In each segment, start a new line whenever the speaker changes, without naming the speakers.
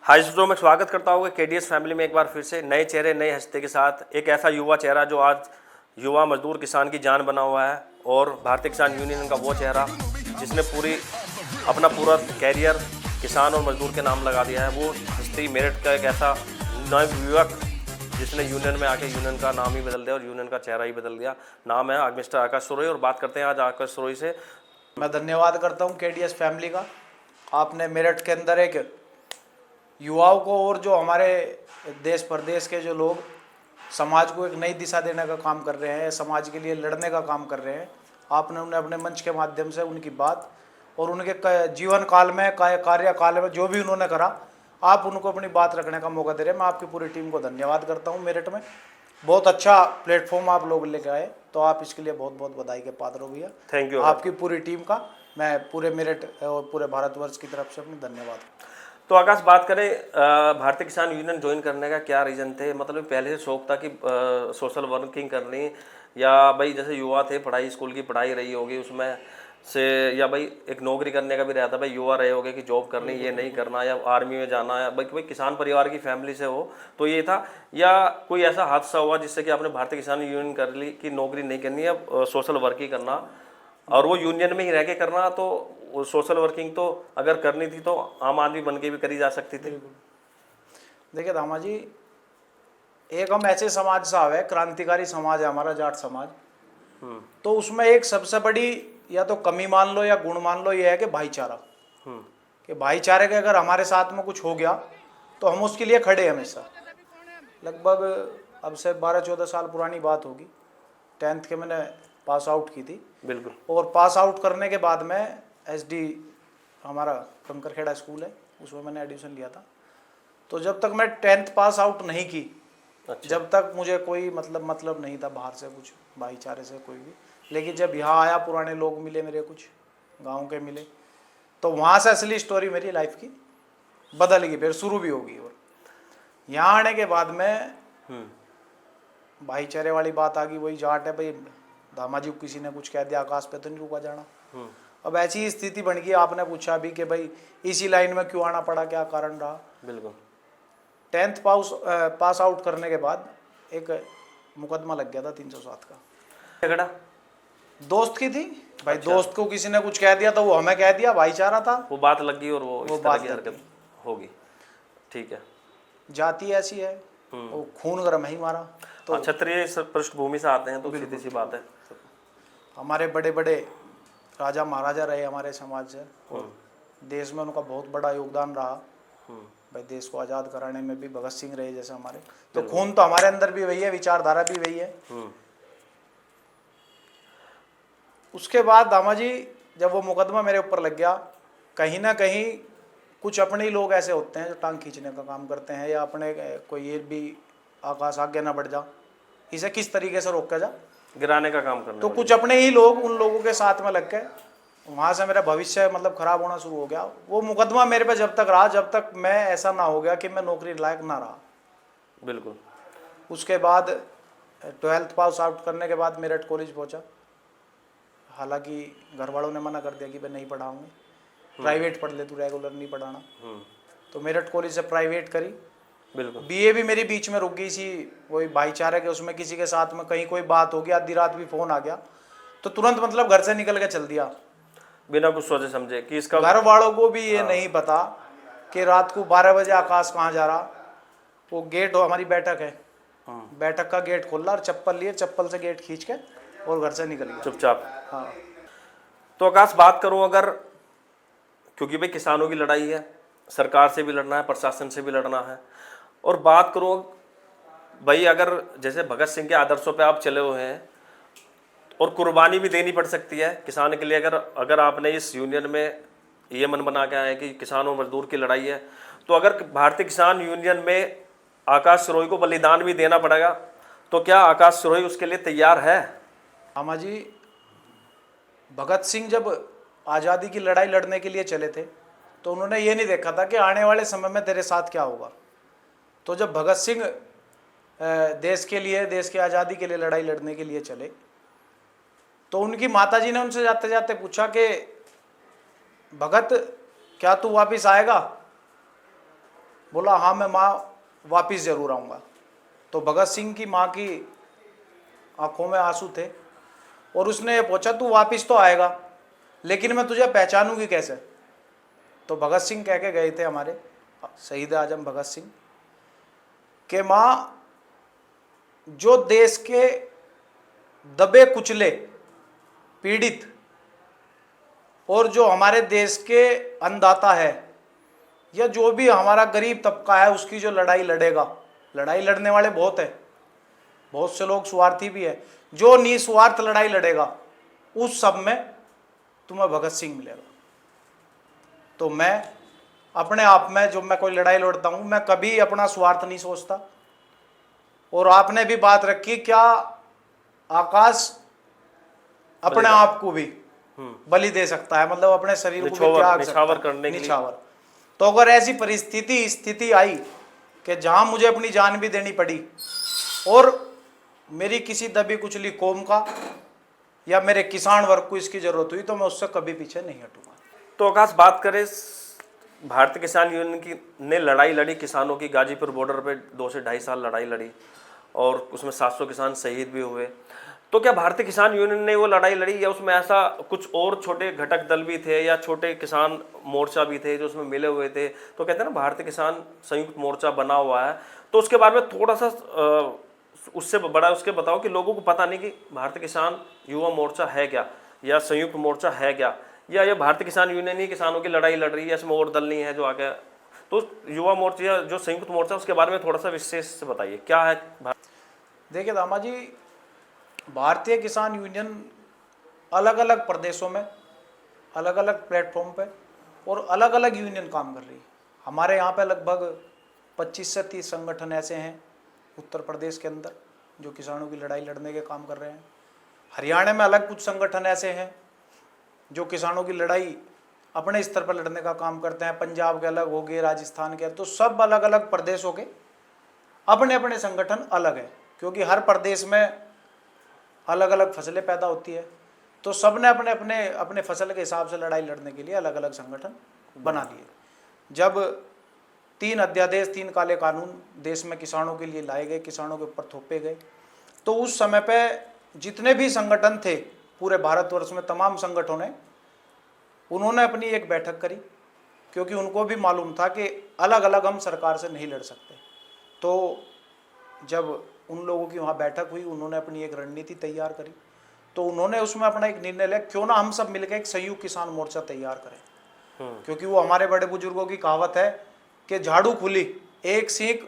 High studio में स्वागत करता हूँ केडीएस फैमिली में एक बार फिर से नए चेहरे नए हस्ते के साथ एक ऐसा युवा चेहरा जो आज युवा मजदूर किसान की जान बना हुआ है और भारतीय किसान यूनियन का वो चेहरा जिसने अपना पूरा कैरियर किसान और मजदूर के नाम लगा दिया है। वो हस्ती मेरठ का एक ऐसा नवयुवक जिसने यूनियन में आके यूनियन का नाम ही बदल दिया और यूनियन का चेहरा ही बदल दिया। नाम है मिस्टर आकाश सुरोही और बात करते हैं आज आकाश सुरोही से।
मैं धन्यवाद करता हूं केडीएस फैमिली का। आपने मेरठ के अंदर एक युवाओं को और जो हमारे देश प्रदेश के जो लोग समाज को एक नई दिशा देने का काम कर रहे हैं, समाज के लिए लड़ने का काम कर रहे हैं, आपने उन्हें अपने मंच के माध्यम से उनकी बात और उनके जीवन काल में कार्यकाल में जो भी उन्होंने करा, आप उनको अपनी बात रखने का मौका दे रहे हैं। मैं आपकी पूरी टीम को धन्यवाद करता हूँ। मेरठ में बहुत अच्छा प्लेटफॉर्म आप लोग लेके आए, तो आप इसके लिए बहुत बहुत बधाई के पात्र हो भैया।
Thank you.
आपकी पूरी टीम का मैं पूरे मेरठ और पूरे भारतवर्ष की तरफ से अपनी धन्यवाद।
तो आकाश, बात करें भारतीय किसान यूनियन ज्वाइन करने का क्या रीज़न थे? मतलब पहले से शौक था कि सोशल वर्किंग करनी, या भाई जैसे युवा थे पढ़ाई स्कूल की पढ़ाई रही होगी उसमें से, या भाई एक नौकरी करने का भी रहता, भाई युवा रहे होगे कि जॉब करनी ये नहीं करना या आर्मी में जाना, या भाई किसान परिवार की फैमिली से हो तो ये था, या कोई ऐसा हादसा हुआ जिससे कि आपने भारतीय किसान यूनियन कर ली कि नौकरी नहीं करनी है, सोशल वर्क ही करना और वो यूनियन में ही रह के करना? तो सोशल वर्किंग तो अगर करनी थी तो आम आदमी बन के भी करी जा सकती थी।
देखिए दामा जी, एक हम ऐसे समाज से आवे, क्रांतिकारी समाज है हमारा जाट समाज, तो उसमें एक सबसे बड़ी या तो कमी मान लो या गुण मान लो, ये है कि भाईचारा। कि भाईचारे के अगर हमारे साथ में कुछ हो गया तो हम उसके लिए खड़े हमेशा। लगभग अब से 12-14 साल पुरानी बात होगी, 10th के मैंने पास आउट की थी।
बिल्कुल। और
पास आउट करने के बाद में SD हमारा कंकरखेड़ा स्कूल है, उसमें मैंने एडमिशन लिया था। तो जब तक मैं 10th पास आउट नहीं की,
अच्छा।
जब तक मुझे कोई मतलब नहीं था बाहर से कुछ भाईचारे से कोई भी। लेकिन जब यहाँ आया, पुराने लोग मिले मेरे, कुछ गांव के मिले, तो वहाँ से असली स्टोरी मेरी लाइफ की बदल गई, फिर शुरू भी होगी। और यहाँ आने के बाद में भाईचारे वाली बात आ गई, वही जाट है भाई, दामा जी किसी ने कुछ कह दिया, आकाश पे तो नहीं रुका जाना। अब ऐसी स्थिति बन गई, आपने पूछा भी कि भाई इसी लाइन में क्यों आना पड़ा, क्या कारण रहा।
बिल्कुल।
10th पास आउट करने के बाद एक मुकदमा लग गया था 307 का।
झगड़ा
दोस्त की थी भाई।
अच्छा।
दोस्त को किसी ने कुछ कह दिया तो वो हमें कह दिया, भाईचारा था,
वो बात लग गई और वो इस तरह
बात
की हरकत होगी। ठीक है।
जाति ऐसी है, वो खून गर्म ही मारा। तो
क्षत्रिय पृष्ठभूमि से आते हैं तो सीधी सी बात है।
हमारे बड़े बड़े राजा महाराजा रहे हमारे समाज से, और देश में उनका बहुत बड़ा योगदान रहा। भाई देश को आज़ाद कराने में भी भगत सिंह रहे जैसे हमारे, तो खून तो हमारे अंदर भी वही है, विचारधारा भी वही है। उसके बाद दामा जी, जब वो मुकदमा मेरे ऊपर लग गया, कहीं ना कहीं कुछ अपने ही लोग ऐसे होते हैं जो टांग खींचने का काम करते हैं, या अपने कोई ये भी आकाश आगे ना बढ़ जा, इसे किस तरीके से रोका जा,
गिराने का काम करने
तो
वाले।
कुछ अपने ही लोग उन लोगों के साथ में लग गए। वहाँ से मेरा भविष्य मतलब खराब होना शुरू हो गया। वो मुकदमा मेरे पे जब तक रहा, जब तक मैं ऐसा ना हो गया कि मैं नौकरी लायक ना रहा।
बिल्कुल।
उसके बाद 12th पास आउट करने के बाद मेरठ कॉलेज पहुँचा। हालांकि घर वालों ने मना कर दिया कि मैं नहीं पढ़ाऊंगी, प्राइवेट पढ़ ले तू, रेगुलर नहीं पढ़ाना। तो मेरठ कॉलेज से प्राइवेट करी।
बिल्कुल।
BA भी मेरी बीच में रुक गई थी, वही भाईचारे के उसमें किसी के साथ में कहीं कोई बात हो गई, आधी रात भी फोन आ गया तो तुरंत मतलब घर से निकल के चल दिया,
बिना कुछ सोचे समझे कि इसका।
घर वालों को भी ये नहीं पता कि रात को 12 बजे आकाश कहाँ जा रहा। वो गेट हो, हमारी बैठक है, बैठक का गेट खोला और चप्पल लिए, चप्पल से गेट खींच के और घर से निकल गया
चुपचाप।
हाँ।
तो आकाश, बात करूं अगर, क्योंकि भाई किसानों की लड़ाई है, सरकार से भी लड़ना है, प्रशासन से भी लड़ना है, और बात करूं भाई अगर जैसे भगत सिंह के आदर्शों पे आप चले हुए हैं और कुर्बानी भी देनी पड़ सकती है किसान के लिए, अगर आपने इस यूनियन में ये मन बना के आए कि किसान और मजदूर की लड़ाई है, तो अगर भारतीय किसान यूनियन में आकाश सुरोही को बलिदान भी देना पड़ेगा तो क्या आकाश सुरोही उसके लिए तैयार है?
आमा जी, भगत सिंह जब आज़ादी की लड़ाई लड़ने के लिए चले थे तो उन्होंने ये नहीं देखा था कि आने वाले समय में तेरे साथ क्या होगा। तो जब भगत सिंह देश के लिए, देश की आज़ादी के लिए लड़ाई लड़ने के लिए चले, तो उनकी माताजी ने उनसे जाते जाते पूछा कि भगत क्या तू वापिस आएगा? बोला हाँ मैं माँ वापिस ज़रूर आऊँगा। तो भगत सिंह की माँ की आंखों में आंसू थे और उसने ये पूछा तू वापिस तो आएगा लेकिन मैं तुझे पहचानूंगी कैसे। तो भगत सिंह कह के गए थे हमारे शहीद आजम भगत सिंह के माँ जो देश के दबे कुचले पीड़ित और जो हमारे देश के अन्नदाता है या जो भी हमारा गरीब तबका है उसकी जो लड़ाई लड़ेगा, लड़ाई लड़ने वाले बहुत है, बहुत से लोग स्वार्थी भी है, जो निस्वार्थ लड़ाई लड़ेगा उस सब में तुम्हें भगत सिंह मिलेगा। तो मैं अपने आप में जब मैं कोई लड़ाई लड़ता हूँ मैं कभी अपना स्वार्थ नहीं सोचता। और आपने भी बात रखी क्या आकाश अपने आप को भी बलि दे सकता है, मतलब अपने शरीर को भी त्याग सकता
निछावर
है,
करने के लिए।
निछावर। तो अगर ऐसी परिस्थिति स्थिति आई कि जहां मुझे अपनी जान भी देनी पड़ी और मेरी किसी दबी कुचली कौम का या मेरे किसान वर्ग को इसकी जरूरत हुई तो मैं उससे कभी पीछे नहीं हटूंगा।
तो आकाश बात करें भारतीय किसान यूनियन की ने लड़ाई लड़ी किसानों की, गाजीपुर बॉर्डर पे 2 से 2.5 साल लड़ाई लड़ी और उसमें 700 किसान शहीद भी हुए। तो क्या भारतीय किसान यूनियन ने वो लड़ाई लड़ी या उसमें ऐसा कुछ और छोटे घटक दल भी थे या छोटे किसान मोर्चा भी थे जो उसमें मिले हुए थे? तो कहते हैं ना भारतीय किसान संयुक्त मोर्चा बना हुआ है, तो उसके बारे में थोड़ा सा उससे बड़ा उसके बताओ कि लोगों को पता नहीं कि भारतीय किसान युवा मोर्चा है क्या या संयुक्त मोर्चा है क्या, या ये भारतीय किसान यूनियन ही किसानों की लड़ाई लड़ रही है, इसमें और दल नहीं है जो आगे। तो युवा मोर्चा या जो संयुक्त मोर्चा उसके बारे में थोड़ा सा विशेष से बताइए क्या है।
देखिए दामा जी, भारतीय किसान यूनियन अलग अलग प्रदेशों में अलग अलग प्लेटफॉर्म पे और अलग अलग यूनियन काम कर रही है। हमारे यहाँ पे लगभग 25 से 30 संगठन ऐसे हैं उत्तर प्रदेश के अंदर जो किसानों की लड़ाई लड़ने के काम कर रहे हैं। हरियाणा में अलग कुछ संगठन ऐसे हैं जो किसानों की लड़ाई अपने स्तर पर लड़ने का काम करते हैं। पंजाब के अलग हो गए, राजस्थान के, तो सब अलग अलग प्रदेशों के अपने अपने संगठन अलग है क्योंकि हर प्रदेश में अलग अलग फसलें पैदा होती है। तो सब ने अपने अपने अपने फसल के हिसाब से लड़ाई लड़ने के लिए अलग अलग संगठन बना लिए। जब 3 अध्यादेश 3 काले कानून देश में किसानों के लिए लाए गए, किसानों के ऊपर थोपे गए, तो उस समय पे जितने भी संगठन थे पूरे भारतवर्ष में तमाम संगठनों ने उन्होंने अपनी एक बैठक करी क्योंकि उनको भी मालूम था कि अलग अलग हम सरकार से नहीं लड़ सकते। तो जब उन लोगों की वहाँ बैठक हुई उन्होंने अपनी एक रणनीति तैयार करी, तो उन्होंने उसमें अपना एक निर्णय लिया क्यों ना हम सब मिलकर एक संयुक्त किसान मोर्चा तैयार करें। क्योंकि वो हमारे बड़े बुजुर्गों की कहावत है कि झाड़ू खुली एक सीख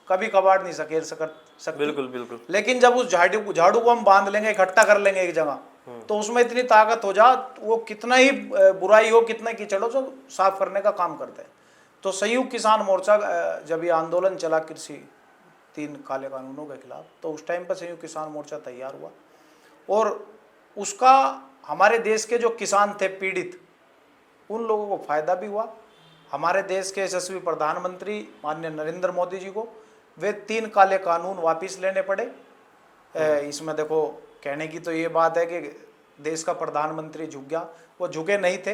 कभी कबाड़ नहीं सकेल सकती।
बिल्कुल बिल्कुल।
लेकिन जब उस झाड़ू को हम बांध लेंगे, इकट्ठा कर लेंगे एक जगह, तो उसमें इतनी ताकत हो जा वो कितना ही बुराई हो, कितना कीचड़ हो, जो साफ करने का काम करते हैं। तो संयुक्त किसान मोर्चा जब ये आंदोलन चला कृषि 3 काले कानूनों के खिलाफ, तो उस टाइम पर संयुक्त किसान मोर्चा तैयार हुआ और उसका हमारे देश के जो किसान थे पीड़ित उन लोगों को फायदा भी हुआ। हमारे देश के यशस्वी प्रधानमंत्री माननीय नरेंद्र मोदी जी को वे 3 काले कानून वापस लेने पड़े। इसमें देखो कहने की तो ये बात है कि देश का प्रधानमंत्री झुक गया, वो झुके नहीं थे।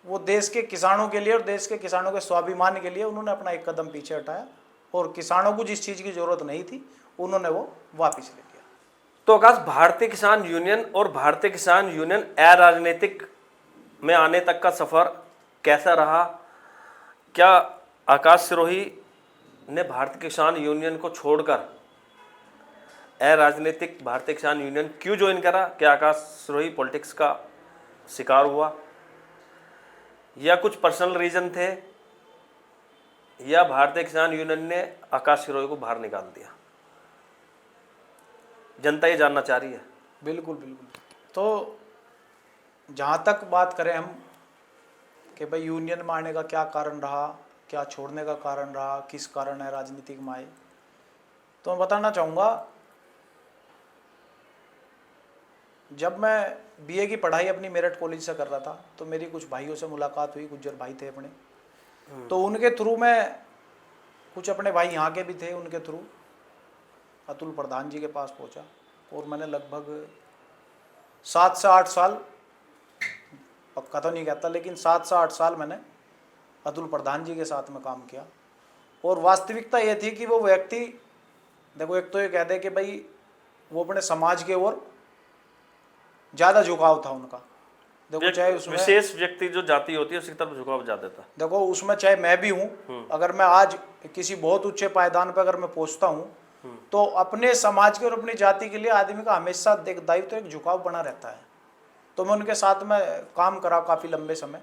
वो देश के किसानों के लिए और देश के किसानों के स्वाभिमान के लिए उन्होंने अपना एक कदम पीछे हटाया और किसानों को जिस चीज़ की जरूरत नहीं थी उन्होंने वो वापस ले लिया।
तो आकाश, भारतीय किसान यूनियन और भारतीय किसान यूनियन अराजनीतिक में आने तक का सफर कैसा रहा? क्या आकाश सिरोही ने भारतीय किसान यूनियन को छोड़कर अराजनीतिक भारतीय किसान यूनियन क्यों ज्वाइन करा? क्या आकाश सिरोही पॉलिटिक्स का शिकार हुआ या कुछ पर्सनल रीजन थे या भारतीय किसान यूनियन ने आकाश सिरोही को बाहर निकाल दिया? जनता ये जानना चाह रही है।
बिल्कुल बिल्कुल। तो जहाँ तक बात करें हम कि भाई यूनियन में आने का क्या कारण रहा, क्या छोड़ने का कारण रहा, किस कारण है राजनीतिक में आए, तो मैं बताना चाहूँगा जब मैं बीए की पढ़ाई अपनी मेरठ कॉलेज से कर रहा था तो मेरी कुछ भाइयों से मुलाकात हुई, गुज्जर भाई थे अपने, तो उनके थ्रू मैं कुछ अपने भाई यहाँ के भी थे, उनके थ्रू अतुल प्रधान जी के पास पहुँचा और मैंने लगभग 7 से 8 साल, पक्का तो नहीं कहता लेकिन 7 से 8 साल मैंने अतुल प्रधान जी के साथ में काम किया और वास्तविकता ये थी कि वो व्यक्ति, देखो एक तो ये कह दे कि भाई वो अपने समाज के ओर ज़्यादा झुकाव था उनका। देखो चाहे उसमें
विशेष व्यक्ति जो जाति होती है उसकी तरफ झुकाव ज्यादा था।
देखो उसमें चाहे मैं भी हूँ, अगर मैं आज किसी बहुत ऊंचे पायदान पर अगर मैं पहुँचता हूँ तो अपने समाज के और अपनी जाति के लिए आदमी का हमेशा दायित्व तो एक झुकाव बना रहता है। तो मैं उनके साथ में काम करा काफ़ी लंबे समय,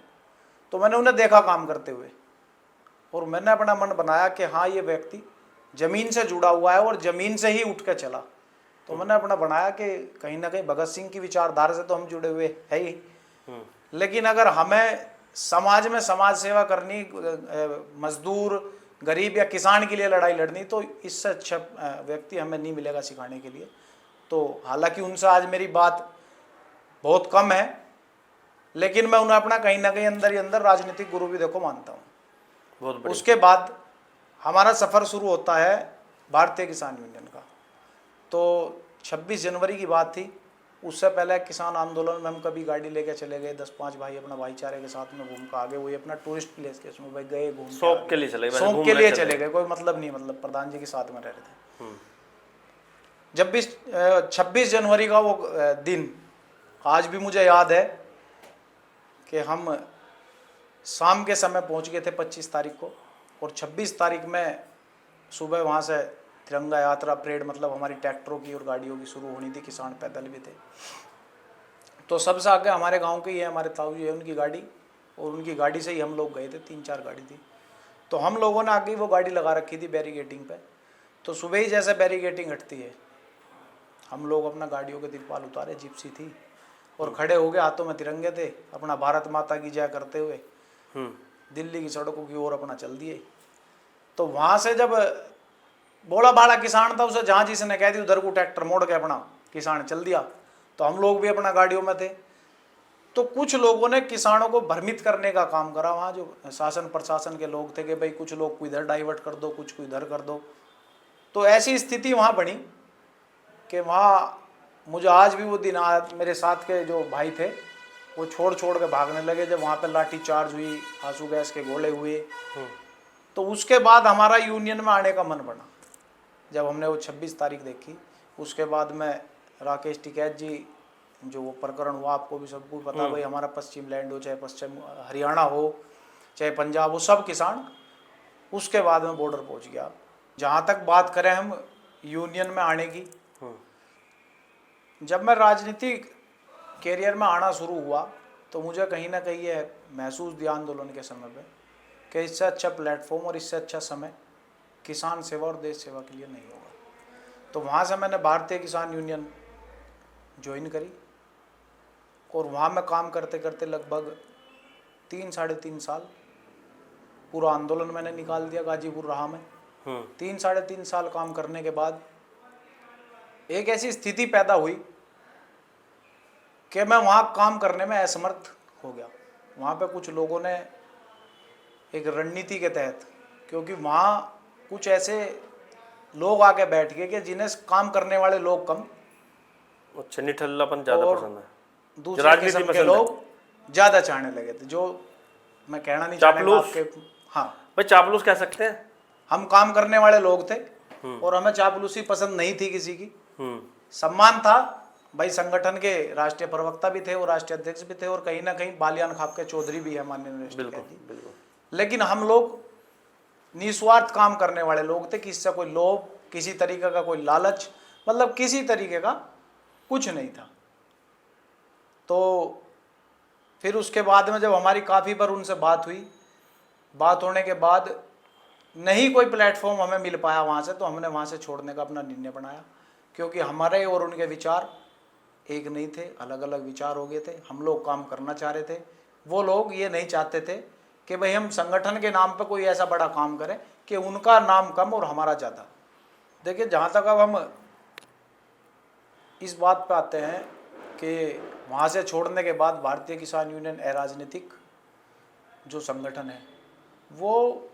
तो मैंने उन्हें देखा काम करते हुए और मैंने अपना मन बनाया कि हाँ ये व्यक्ति ज़मीन से जुड़ा हुआ है और ज़मीन से ही उठ के चला। तो मैंने अपना बनाया कि कहीं ना कहीं भगत सिंह की विचारधारा से तो हम जुड़े हुए है ही, लेकिन अगर हमें समाज में समाज सेवा करनी, मजदूर गरीब या किसान के लिए लड़ाई लड़नी, तो इससे अच्छा व्यक्ति हमें नहीं मिलेगा सिखाने के लिए। तो हालांकि उनसे आज मेरी बात बहुत कम है, लेकिन मैं उन्हें अपना कहीं ना कहीं अंदर ही अंदर राजनीतिक गुरु भी देखो मानता हूँ।
बहुत बढ़िया।
उसके बाद हमारा सफ़र शुरू होता है भारतीय किसान यूनियन का। तो 26 जनवरी की बात थी, उससे पहले किसान आंदोलन में हम कभी गाड़ी लेके चले गए 10-5 भाई अपना भाईचारे के साथ में घूम कर आगे, वही अपना टूरिस्ट प्लेस के उसमें भाई गए, घूम
शौक के लिए चले गए,
शौक के लिए चले गए, कोई मतलब नहीं, मतलब प्रधान जी के साथ में रह रहे थे। जब भी 26 जनवरी का वो दिन आज भी मुझे याद है कि हम शाम के समय पहुंच गए थे 25 तारीख को, और 26 तारीख में सुबह वहाँ से तिरंगा यात्रा परेड, मतलब हमारी ट्रैक्टरों की और गाड़ियों की शुरू होनी थी, किसान पैदल भी थे। तो सबसे आगे हमारे गांव के ही है, हमारे ताऊ जी है, उनकी गाड़ी, और उनकी गाड़ी से ही हम लोग गए थे, 3-4 गाड़ी थी। तो हम लोगों ने आगे वो गाड़ी लगा रखी थी बैरिगेटिंग पे। तो सुबह ही जैसे बैरिगेटिंग हटती है, हम लोग अपना गाड़ियों के तिरपाल उतारे, जिप्सी थी, और खड़े हो गए, हाथों में तिरंगे थे, अपना भारत माता की जय करते हुए दिल्ली की सड़कों की ओर अपना चल दिए। तो वहाँ से जब बोला बाड़ा किसान था, उसे जहाँ जिसने कह दी उधर को ट्रैक्टर मोड़ के अपना किसान चल दिया। तो हम लोग भी अपना गाड़ियों में थे। तो कुछ लोगों ने किसानों को भ्रमित करने का काम करा, वहाँ जो शासन प्रशासन के लोग थे, कि भाई कुछ लोग को इधर डाइवर्ट कर दो, कुछ को इधर कर दो। तो ऐसी स्थिति वहाँ बनी कि वहाँ मुझे आज भी वो दिन, आज मेरे साथ के जो भाई थे वो छोड़ छोड़ के भागने लगे जब वहाँ पे लाठी चार्ज हुई, आंसू गैस के गोले हुए। तो उसके बाद हमारा यूनियन में आने का मन बना, जब हमने वो 26 तारीख देखी। उसके बाद में राकेश टिकैत जी, जो वो प्रकरण हुआ, आपको भी सबको पता, भाई हमारा पश्चिम लैंड हो, चाहे पश्चिम हरियाणा हो, चाहे पंजाब हो, सब किसान उसके बाद में बॉर्डर पहुंच गया। जहाँ तक बात करें हम यूनियन में आने की, जब मैं राजनीतिक कैरियर में आना शुरू हुआ तो मुझे कहीं ना कहीं ये महसूस दिया आंदोलन के समय पे कि इससे अच्छा प्लेटफॉर्म और इससे अच्छा समय किसान सेवा और देश सेवा के लिए नहीं होगा। तो वहाँ से मैंने भारतीय किसान यूनियन ज्वाइन करी, और वहाँ मैं काम करते करते लगभग 3-3.5 साल पूरा आंदोलन मैंने निकाल दिया गाजीपुर राह में। 3-3.5 साल काम करने के बाद एक ऐसी स्थिति पैदा हुई कि मैं वहाँ काम करने में असमर्थ हो गया। वहाँ पे कुछ लोगों ने एक रणनीति के तहत, क्योंकि वहाँ कुछ ऐसे लोग आके बैठ गए कि जिन्हें काम करने वाले लोग कम,
अच्छा, निठल्लापन ज़्यादा पसंद है,
दूसरे किस्म के लोग ज़्यादा चाहने लगे थे, जो मैं कहना नहीं चाहूँगा आपके। हाँ
भाई, चापलूस कह सकते हैं।
हम काम करने वाले लोग थे और हमें चापलूसी पसंद नहीं थी किसी की। सम्मान था भाई, संगठन के राष्ट्रीय प्रवक्ता भी थे और राष्ट्रीय अध्यक्ष भी थे, और कहीं ना कहीं बालियान खाप के चौधरी भी है माननीय यूनिवर्सिटी। लेकिन हम लोग निस्वार्थ काम करने वाले लोग थे, किसी से कोई लोभ, किसी तरीके का कोई लालच, मतलब किसी तरीके का कुछ नहीं था। तो फिर उसके बाद में जब हमारी काफ़ी बार उनसे बात हुई, बात होने के बाद नहीं कोई प्लेटफॉर्म हमें मिल पाया वहाँ से, तो हमने वहाँ से छोड़ने का अपना निर्णय बनाया, क्योंकि हमारे और उनके विचार एक नहीं थे, अलग अलग विचार हो गए थे। हम लोग काम करना चाह रहे थे, वो लोग ये नहीं चाहते थे कि भाई हम संगठन के नाम पे कोई ऐसा बड़ा काम करें कि उनका नाम कम और हमारा ज़्यादा। देखिए, जहाँ तक अब हम इस बात पे आते हैं कि वहाँ से छोड़ने के बाद भारतीय किसान यूनियन अराजनीतिक जो संगठन है, वो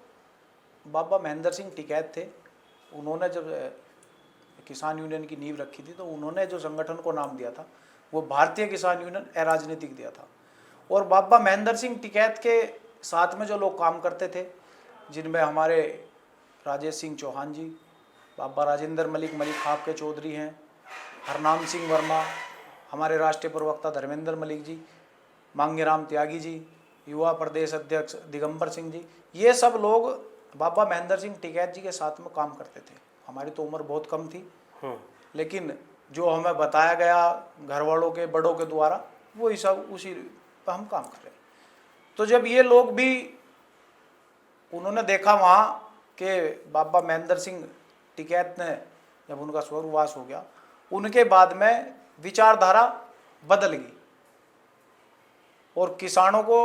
बाबा महेंद्र सिंह टिकैत थे, उन्होंने जब किसान यूनियन की नींव रखी थी तो उन्होंने जो संगठन को नाम दिया था वो भारतीय किसान यूनियन अराजनीतिक दिया था। और बाबा महेंद्र सिंह टिकैत के साथ में जो लोग काम करते थे, जिनमें हमारे राजेश सिंह चौहान जी, बाबा राजेंद्र मलिक, मलिक खाप के चौधरी हैं, हरनाम सिंह वर्मा, हमारे राष्ट्रीय प्रवक्ता धर्मेंद्र मलिक जी, मांगेराम त्यागी जी, युवा प्रदेश अध्यक्ष दिगंबर सिंह जी, ये सब लोग बाबा महेंद्र सिंह टिकैत जी के साथ में काम करते थे। हमारी तो उम्र बहुत कम थी, लेकिन जो हमें बताया गया घर वालों के बड़ों के द्वारा वही सब उसी पर हम काम कर रहे हैं। तो जब ये लोग भी उन्होंने देखा वहाँ के बाबा महेंद्र सिंह टिकैत ने जब उनका स्वर्गवास हो गया, उनके बाद में विचारधारा बदल गई और किसानों को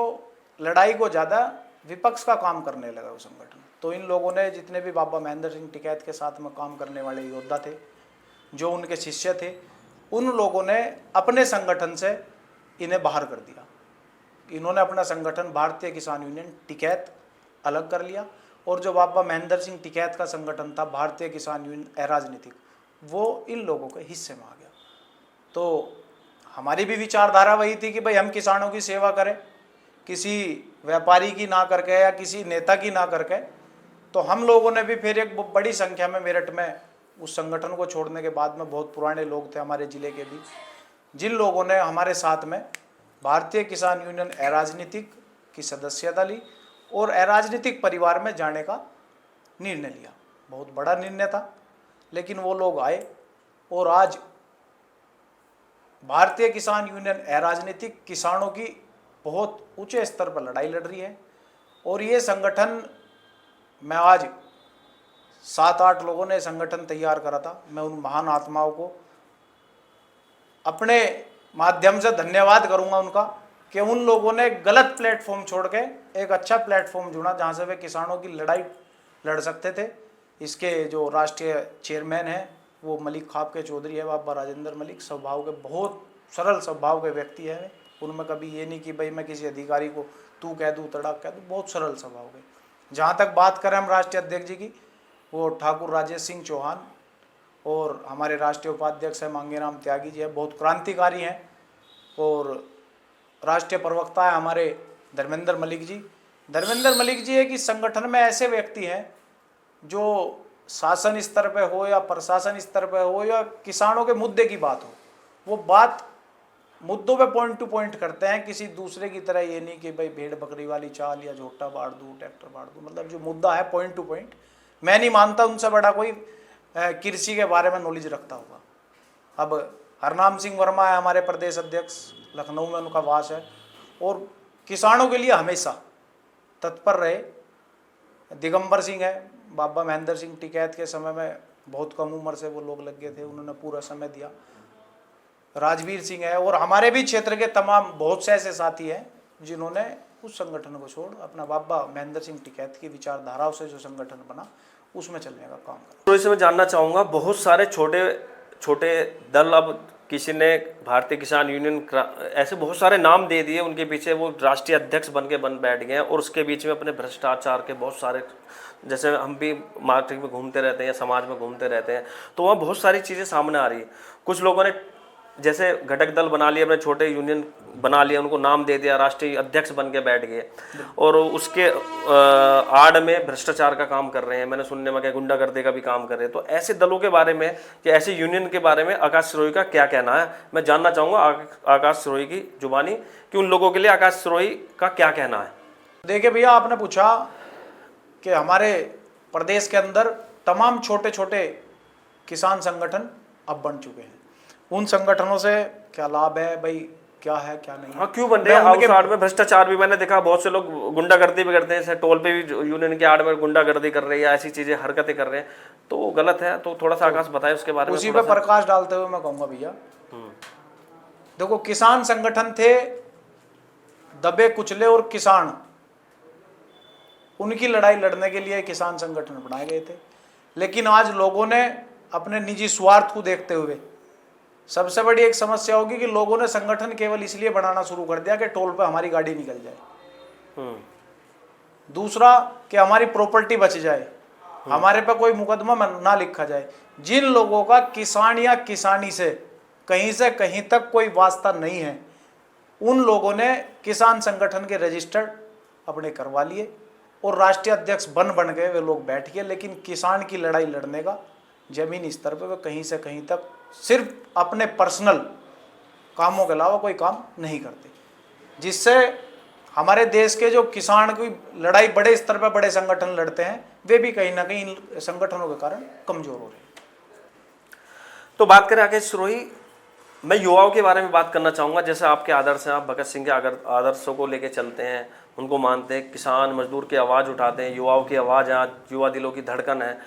लड़ाई को ज़्यादा विपक्ष का काम करने लगा वो संगठन। तो इन लोगों ने, जितने भी बाबा महेंद्र सिंह टिकैत के साथ में काम करने वाले योद्धा थे, जो उनके शिष्य थे, उन लोगों ने अपने संगठन से इन्हें बाहर कर दिया। इन्होंने अपना संगठन भारतीय किसान यूनियन टिकैत अलग कर लिया और जो बाबा महेंद्र सिंह टिकैत का संगठन था भारतीय किसान यूनियन अराजनीतिक, वो इन लोगों के हिस्से में आ गया। तो हमारी भी विचारधारा वही थी कि भाई हम किसानों की सेवा करें, किसी व्यापारी की ना करके या किसी नेता की ना करके। तो हम लोगों ने भी फिर एक बड़ी संख्या में मेरठ में उस संगठन को छोड़ने के बाद में, बहुत पुराने लोग थे हमारे ज़िले के भी, जिन लोगों ने हमारे साथ में भारतीय किसान यूनियन अराजनीतिक की सदस्यता ली और अराजनीतिक परिवार में जाने का निर्णय लिया। बहुत बड़ा निर्णय था, लेकिन वो लोग आए और आज भारतीय किसान यूनियन अराजनीतिक किसानों की बहुत ऊंचे स्तर पर लड़ाई लड़ रही है। और ये संगठन, मैं आज 7-8 लोगों ने संगठन तैयार करा था। मैं उन महान आत्माओं को अपने माध्यम से धन्यवाद करूंगा उनका, कि उन लोगों ने गलत प्लेटफॉर्म छोड़ के एक अच्छा प्लेटफॉर्म चुना जहां से वे किसानों की लड़ाई लड़ सकते थे। इसके जो राष्ट्रीय चेयरमैन हैं वो मलिक खाप के चौधरी है, बाबा राजेंद्र मलिक। स्वभाव के बहुत सरल स्वभाव के व्यक्ति है। उनमें कभी ये नहीं कि भाई मैं किसी अधिकारी को तू कह दूँ, तड़ाक कह दूँ, बहुत सरल स्वभाव के। जहाँ तक बात करें हम राष्ट्रीय अध्यक्ष जी की, वो ठाकुर राजेश सिंह चौहान और हमारे राष्ट्रीय उपाध्यक्ष है मांगेराम त्यागी जी है, बहुत क्रांतिकारी हैं। और राष्ट्रीय प्रवक्ता है हमारे धर्मेंद्र मलिक जी। धर्मेंद्र मलिक जी एक इस संगठन में ऐसे व्यक्ति हैं जो शासन स्तर पे हो या प्रशासन स्तर पे हो या किसानों के मुद्दे की बात हो, वो बात मुद्दों पे पॉइंट टू पॉइंट करते हैं। किसी दूसरे की तरह ये नहीं कि भाई भेड़ बकरी वाली चाल या झोटा बाढ़ दूँ, ट्रैक्टर बाढ़ दूँ, मतलब जो मुद्दा है पॉइंट टू पॉइंट। मैं नहीं मानता उनसे बड़ा कोई कृषि के बारे में नॉलेज रखता होगा। अब हरनाम सिंह वर्मा है हमारे प्रदेश अध्यक्ष, लखनऊ में उनका वास है और किसानों के लिए हमेशा तत्पर रहे। दिगंबर सिंह है, बाबा महेंद्र सिंह टिकैत के समय में बहुत कम उम्र से वो लोग लग गए थे, उन्होंने पूरा समय दिया। राजवीर सिंह है और हमारे भी क्षेत्र के तमाम बहुत से ऐसे साथी हैं जिन्होंने उस संगठन को छोड़ अपना बाबा महेंद्र सिंह टिकैत की विचारधाराओं से जो संगठन बना उसमें चलने का काम करा।
तो इसमें जानना चाहूँगा, बहुत सारे छोटे छोटे दल, अब किसी ने भारतीय किसान यूनियन, ऐसे बहुत सारे नाम दे दिए, उनके पीछे वो राष्ट्रीय अध्यक्ष बन बैठ गए हैं और उसके बीच में अपने भ्रष्टाचार के बहुत सारे, जैसे हम भी मार्केट में घूमते रहते हैं या समाज में घूमते रहते हैं, तो वहाँ बहुत सारी चीज़ें सामने आ रही है। कुछ लोगों ने जैसे घटक दल बना लिए, अपने छोटे यूनियन बना लिया, उनको नाम दे दिया, राष्ट्रीय अध्यक्ष बन के बैठ गए और उसके आड़ में भ्रष्टाचार का काम कर रहे हैं। मैंने सुनने में क्या गुंडागर्दी का भी काम कर रहे हैं। तो ऐसे दलों के बारे में या ऐसे यूनियन के बारे में आकाश सिरोही का क्या कहना है, मैं जानना चाहूँगा आकाश सिरोही की जुबानी कि उन लोगों के लिए आकाश सिरोही का क्या कहना है।
देखिए भैया, आपने पूछा कि हमारे प्रदेश के अंदर तमाम छोटे छोटे किसान संगठन अब बन चुके हैं, उन संगठनों से क्या लाभ है भाई, क्या है क्या नहीं है?
हाँ, क्यों बन रहे हैं? उनके आड़ में भ्रष्टाचार भी मैंने देखा, बहुत से लोग गुंडागर्दी भी करते हैं, जैसे टोल पे भी यूनियन के आड़ में गुंडागर्दी कर रही है, ऐसी चीजें हरकतें कर रहे हैं, तो वो गलत है। तो थोड़ा सा आकाश बताए उसके बारे में।
उसी पे प्रकाश डालते हुए मैं कहूँगा भैया, देखो किसान संगठन थे दबे कुचले और किसान, उनकी लड़ाई लड़ने के लिए किसान संगठन बनाए गए थे। लेकिन आज लोगों ने अपने निजी स्वार्थ को देखते हुए, सबसे बड़ी एक समस्या होगी कि लोगों ने संगठन केवल इसलिए बनाना शुरू कर दिया कि टोल पे हमारी गाड़ी निकल जाए, दूसरा कि हमारी प्रॉपर्टी बच जाए, हमारे पे कोई मुकदमा ना लिखा जाए। जिन लोगों का किसान या किसानी से कहीं तक कोई वास्ता नहीं है, उन लोगों ने किसान संगठन के रजिस्टर्ड अपने करवा लिए और राष्ट्रीय अध्यक्ष बन गए वे लोग बैठ गए, लेकिन किसान की लड़ाई लड़ने का जमीनी स्तर पर वे कहीं से कहीं तक सिर्फ अपने पर्सनल कामों के अलावा कोई काम नहीं करते, जिससे हमारे देश के जो किसान की लड़ाई बड़े स्तर पर बड़े संगठन लड़ते हैं वे भी कहीं ना कहीं इन संगठनों के कारण कमजोर हो रहे हैं।
तो बात करें आगे सिरोही, मैं युवाओं के बारे में बात करना चाहूँगा। जैसे आपके आदर्श हैं, आप भगत सिंह के आदर्शों को लेके चलते हैं, उनको मानते हैं, किसान मजदूर की आवाज़ उठाते हैं, युवाओं की आवाज़ है, आज युवा दिलों की धड़कन है।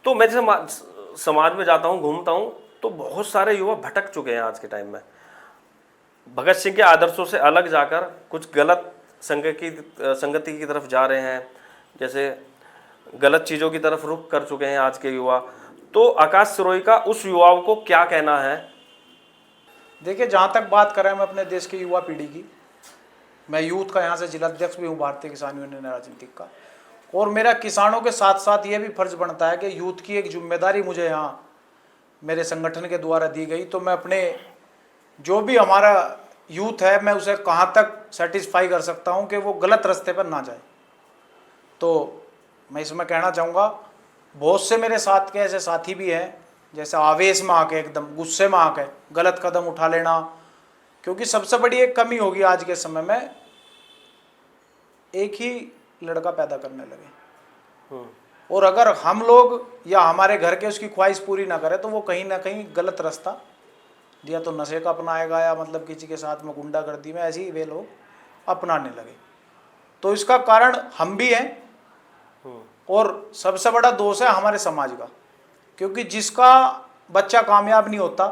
तो मैं जैसे समाज में जाता हूँ, घूमता हूँ, तो बहुत सारे युवा भटक चुके हैं आज के टाइम में, भगत सिंह के आदर्शों से अलग जाकर कुछ गलत संगति की तरफ जा रहे हैं, जैसे गलत चीज़ों की तरफ रुख कर चुके हैं आज के युवा। तो आकाश सिरोही का उस युवाओं को क्या कहना है?
देखिए, जहाँ तक बात करें मैं अपने देश की युवा पीढ़ी की, मैं यूथ का यहाँ से जिला अध्यक्ष भी हूँ भारतीय किसान यूनियन राजनीतिक का, और मेरा किसानों के साथ साथ ये भी फर्ज बनता है कि यूथ की एक जिम्मेदारी मुझे यहाँ मेरे संगठन के द्वारा दी गई, तो मैं अपने जो भी हमारा यूथ है मैं उसे कहाँ तक सेटिस्फाई कर सकता हूँ कि वो गलत रास्ते पर ना जाए। तो मैं इसमें कहना चाहूँगा, बहुत से मेरे साथ के ऐसे साथी भी हैं जैसे आवेश में आके, एकदम गुस्से में आके गलत कदम उठा लेना, क्योंकि सबसे बड़ी एक कमी होगी आज के समय में, एक ही लड़का पैदा करने लगे, और अगर हम लोग या हमारे घर के उसकी ख्वाहिश पूरी ना करें तो वो कहीं ना कहीं गलत रास्ता या तो नशे का अपनाएगा या मतलब किसी के साथ में गुंडागर्दी में ऐसे ही वे लोग अपनाने लगे। तो इसका कारण हम भी हैं और सबसे बड़ा दोष है हमारे समाज का, क्योंकि जिसका बच्चा कामयाब नहीं होता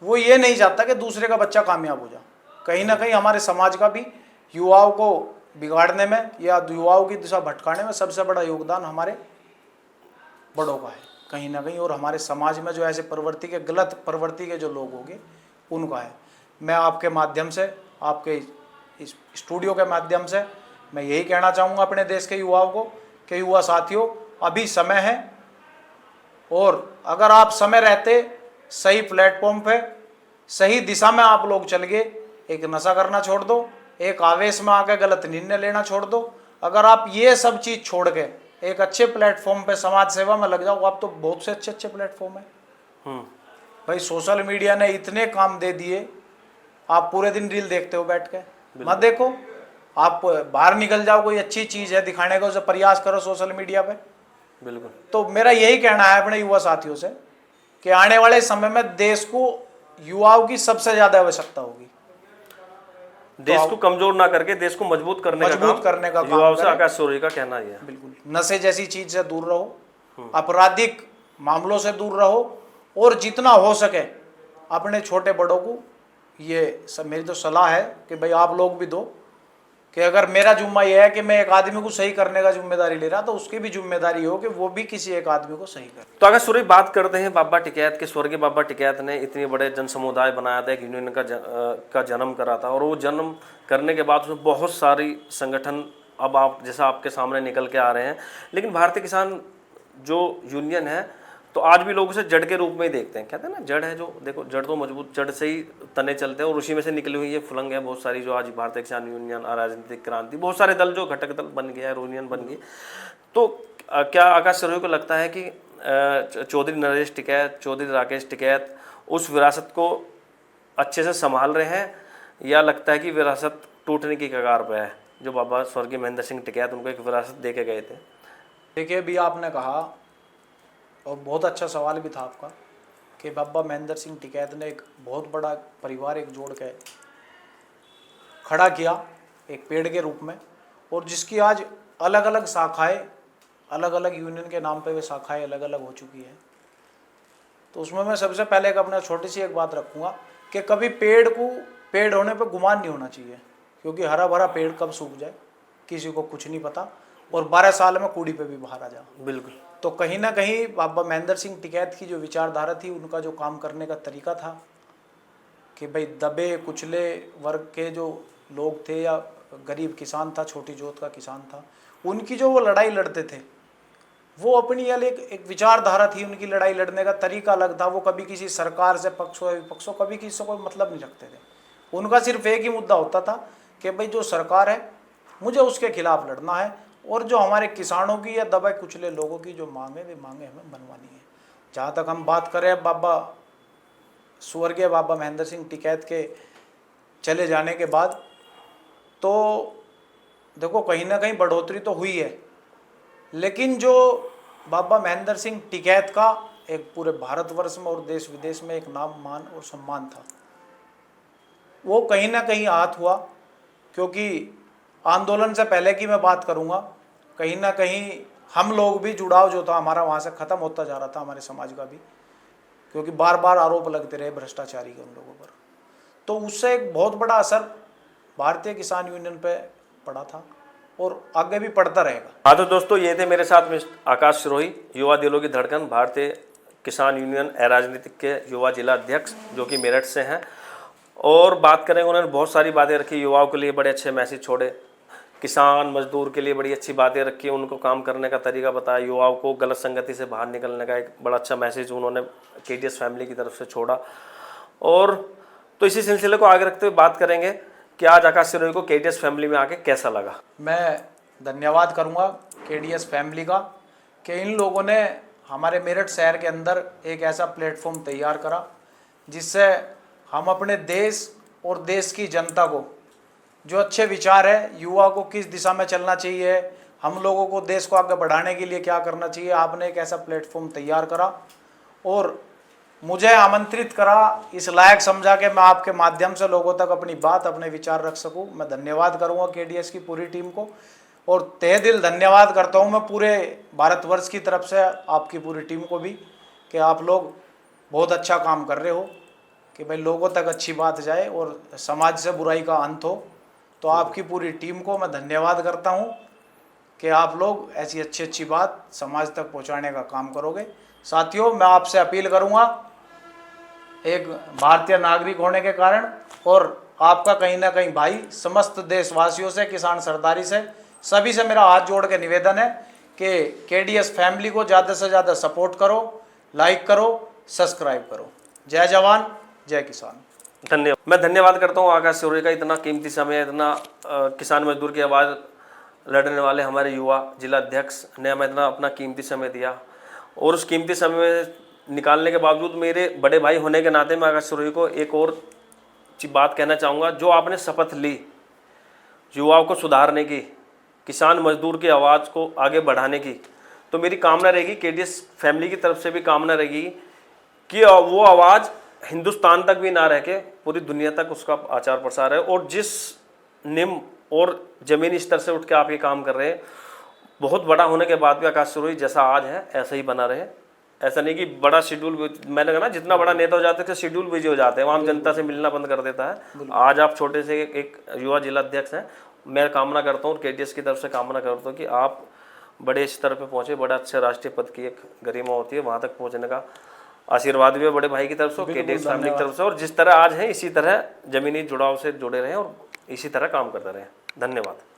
वो ये नहीं चाहता कि दूसरे का बच्चा कामयाब हो जाए। कहीं ना कहीं हमारे समाज का भी युवाओं को बिगाड़ने में या युवाओं की दिशा भटकाने में सबसे बड़ा योगदान हमारे बड़ों का है कहीं ना कहीं, और हमारे समाज में जो ऐसे प्रवृत्ति के गलत प्रवृत्ति के जो लोग होंगे उनका है। मैं आपके माध्यम से, आपके इस स्टूडियो के माध्यम से मैं यही कहना चाहूँगा अपने देश के युवाओं को कि युवा साथियों, अभी समय है, और अगर आप समय रहते सही प्लेटफॉर्म पे सही दिशा में आप लोग चल गए, एक नशा करना छोड़ दो, एक आवेश में आकर गलत निर्णय लेना छोड़ दो, अगर आप ये सब चीज़ छोड़ के एक अच्छे प्लेटफॉर्म पे समाज सेवा में लग जाओ, आप तो बहुत से अच्छे प्लेटफॉर्म है भाई। सोशल मीडिया ने इतने काम दे दिए, आप पूरे दिन रील देखते हो बैठ के, मत देखो, आप बाहर निकल जाओ, कोई अच्छी चीज़ है दिखाने का उसे प्रयास करो सोशल मीडिया पे।
बिल्कुल।
तो मेरा यही कहना है अपने युवा साथियों से कि आने वाले समय में देश को युवाओं की सबसे ज्यादा आवश्यकता होगी।
देश को कमजोर ना करके देश को मजबूत करने का युवाओं से आकाश सिरोही का कहना है।
बिल्कुल, नशे जैसी चीज से दूर रहो, आपराधिक मामलों से दूर रहो, और जितना हो सके अपने छोटे बड़ों को ये सब मेरी तो सलाह है कि भाई आप लोग भी दो कि अगर मेरा जुम्मा यह है कि मैं एक आदमी को सही करने का जिम्मेदारी ले रहा, तो उसकी भी जिम्मेदारी हो कि वो भी किसी एक आदमी को सही करे।
तो अगर सूर्य बात करते हैं बाबा टिकैत के, स्वर्गीय बाबा टिकैत ने इतने बड़े जन समुदाय बनाया था, एक यूनियन का जन्म करा था, और वो जन्म करने के बाद उसमें बहुत सारी संगठन अब आप जैसा आपके सामने निकल के आ रहे हैं, लेकिन भारतीय किसान जो यूनियन है तो आज भी लोग उसे जड़ के रूप में ही देखते हैं। कहते हैं ना, जड़ है जो, देखो जड़ तो मजबूत, जड़ से ही तने चलते हैं, और उसी में से निकली हुई ये फुलंग है बहुत सारी, जो आज भारतीय किसान यूनियन, राजनीतिक क्रांति, बहुत सारे दल जो घटक दल बन गया है, यूनियन बन गई। तो क्या आकाश सिरोही को लगता है कि चौधरी नरेश टिकैत, चौधरी राकेश टिकैत उस विरासत को अच्छे से संभाल रहे हैं, या लगता है कि विरासत टूटने की कगार पर है, जो बाबा स्वर्गीय महेंद्र सिंह टिकैत उनको एक विरासत दे के गए थे?
देखिए, अभी आपने कहा और बहुत अच्छा सवाल भी था आपका कि बाबा महेंद्र सिंह टिकैत ने एक बहुत बड़ा परिवार एक जोड़ के खड़ा किया एक पेड़ के रूप में, और जिसकी आज अलग अलग शाखाएं, अलग अलग यूनियन के नाम पे वे शाखाएं अलग अलग हो चुकी हैं। तो उसमें मैं सबसे पहले एक अपना छोटी सी एक बात रखूँगा कि कभी पेड़ को पेड़ होने पर गुमान नहीं होना चाहिए, क्योंकि हरा भरा पेड़ कब सूख जाए किसी को कुछ नहीं पता, और 12 साल में कूड़ी पे भी बाहर आ जाए।
बिल्कुल।
तो कहीं ना कहीं बाबा महेंद्र सिंह टिकैत की जो विचारधारा थी, उनका जो काम करने का तरीका था कि भाई दबे कुचले वर्ग के जो लोग थे या गरीब किसान था, छोटी जोत का किसान था, उनकी जो वो लड़ाई लड़ते थे, वो अपनी एक विचारधारा थी, उनकी लड़ाई लड़ने का तरीका अलग था। वो कभी किसी सरकार से पक्ष या विपक्ष हो, कभी किसी से कोई मतलब नहीं रखते थे। उनका सिर्फ एक ही मुद्दा होता था कि भाई जो सरकार है मुझे उसके खिलाफ लड़ना है, और जो हमारे किसानों की या दबे कुचले लोगों की जो मांगे वे मांगे हमें बनवानी है। जहाँ तक हम बात करें बाबा स्वर्गीय बाबा महेंद्र सिंह टिकैत के चले जाने के बाद, तो देखो कहीं ना कहीं बढ़ोतरी तो हुई है, लेकिन जो बाबा महेंद्र सिंह टिकैत का एक पूरे भारतवर्ष में और देश विदेश में एक नाम मान और सम्मान था, वो कहीं ना कहीं आहत हुआ। क्योंकि आंदोलन से पहले की मैं बात करूंगा, कहीं ना कहीं हम लोग भी जुड़ाव जो था हमारा वहाँ से ख़त्म होता जा रहा था, हमारे समाज का भी, क्योंकि बार बार आरोप लगते रहे भ्रष्टाचारी के उन लोगों पर। तो उससे एक बहुत बड़ा असर भारतीय किसान यूनियन पे पड़ा था और आगे भी पड़ता रहेगा।
हाँ तो दोस्तों, ये थे मेरे साथ मिस्टर आकाश सिरोही, युवा दिलों की धड़कन, भारतीय किसान यूनियन अराजनीतिक के युवा जिला अध्यक्ष, जो कि मेरठ से हैं। और बात करेंगे, उन्होंने बहुत सारी बातें रखी, युवाओं के लिए बड़े अच्छे मैसेज छोड़े, किसान मजदूर के लिए बड़ी अच्छी बातें रखी, उनको काम करने का तरीका बताया, युवाओं को गलत संगति से बाहर निकलने का एक बड़ा अच्छा मैसेज उन्होंने केडीएस फैमिली की तरफ से छोड़ा। और तो इसी सिलसिले को आगे रखते हुए बात करेंगे कि आज आकाश सिरोही को केडीएस फैमिली में आके कैसा लगा।
मैं धन्यवाद करूंगा केडीएस फैमिली का कि इन लोगों ने हमारे मेरठ शहर के अंदर एक ऐसा प्लेटफॉर्म तैयार करा जिससे हम अपने देश और देश की जनता को जो अच्छे विचार है, युवा को किस दिशा में चलना चाहिए, हम लोगों को देश को आगे बढ़ाने के लिए क्या करना चाहिए, आपने एक ऐसा प्लेटफॉर्म तैयार करा और मुझे आमंत्रित करा, इस लायक समझा कि मैं आपके माध्यम से लोगों तक अपनी बात, अपने विचार रख सकूं। मैं धन्यवाद करूंगा केडीएस की पूरी टीम को और तहे दिल धन्यवाद करता हूं मैं पूरे भारतवर्ष की तरफ से आपकी पूरी टीम को भी कि आप लोग बहुत अच्छा काम कर रहे हो कि भाई लोगों तक अच्छी बात जाए और समाज से बुराई का अंत हो। तो आपकी पूरी टीम को मैं धन्यवाद करता हूं कि आप लोग ऐसी अच्छी अच्छी बात समाज तक पहुंचाने का काम करोगे। साथियों, मैं आपसे अपील करूंगा, एक भारतीय नागरिक होने के कारण और आपका कहीं ना कहीं भाई, समस्त देशवासियों से, किसान सरदारी से, सभी से मेरा हाथ जोड़ के निवेदन है कि केडीएस फैमिली को ज़्यादा से ज़्यादा सपोर्ट करो, लाइक करो, सब्सक्राइब करो। जय जवान, जय किसान।
धन्यवाद। मैं धन्यवाद करता हूँ आकाश सिरोही का, इतना कीमती समय, इतना किसान मजदूर की आवाज़ लड़ने वाले हमारे युवा जिला अध्यक्ष ने हमें इतना अपना कीमती समय दिया। और उस कीमती समय निकालने के बावजूद मेरे बड़े भाई होने के नाते मैं आकाश सिरोही को एक और बात कहना चाहूँगा। जो आपने शपथ ली युवाओं को सुधारने की, किसान मजदूर की आवाज़ को आगे बढ़ाने की, तो मेरी कामना रहेगी, केडीएस फैमिली की तरफ से भी कामना रहेगी कि वो आवाज़ हिंदुस्तान तक भी ना रह के पूरी दुनिया तक उसका आचार प्रसार है। और जिस निम्न और ज़मीनी स्तर से उठ के आप ये काम कर रहे हैं, बहुत बड़ा होने के बाद भी आकाश सिरोही जैसा आज है ऐसा ही बना रहे। ऐसा नहीं कि बड़ा शेड्यूल, मैंने कहा ना, जितना बड़ा नेता हो जाते थे शेड्यूल बिजी हो जाते हैं, वो आम जनता से मिलना बंद कर देता है। आज आप छोटे से एक युवा जिला अध्यक्ष हैं। मैं कामना करता हूँ, केडीएस की तरफ से कामना करता हूँ कि आप बड़े स्तर पे पहुँचे, बड़ा अच्छे राष्ट्रीय पद की एक गरिमा होती है, वहाँ तक पहुँचने का आशीर्वाद भी है बड़े भाई की तरफ से, केडीएस फैमिली की तरफ से। और जिस तरह आज है इसी तरह जमीनी जुड़ाव से जुड़े रहें और इसी तरह काम करते रहें। धन्यवाद।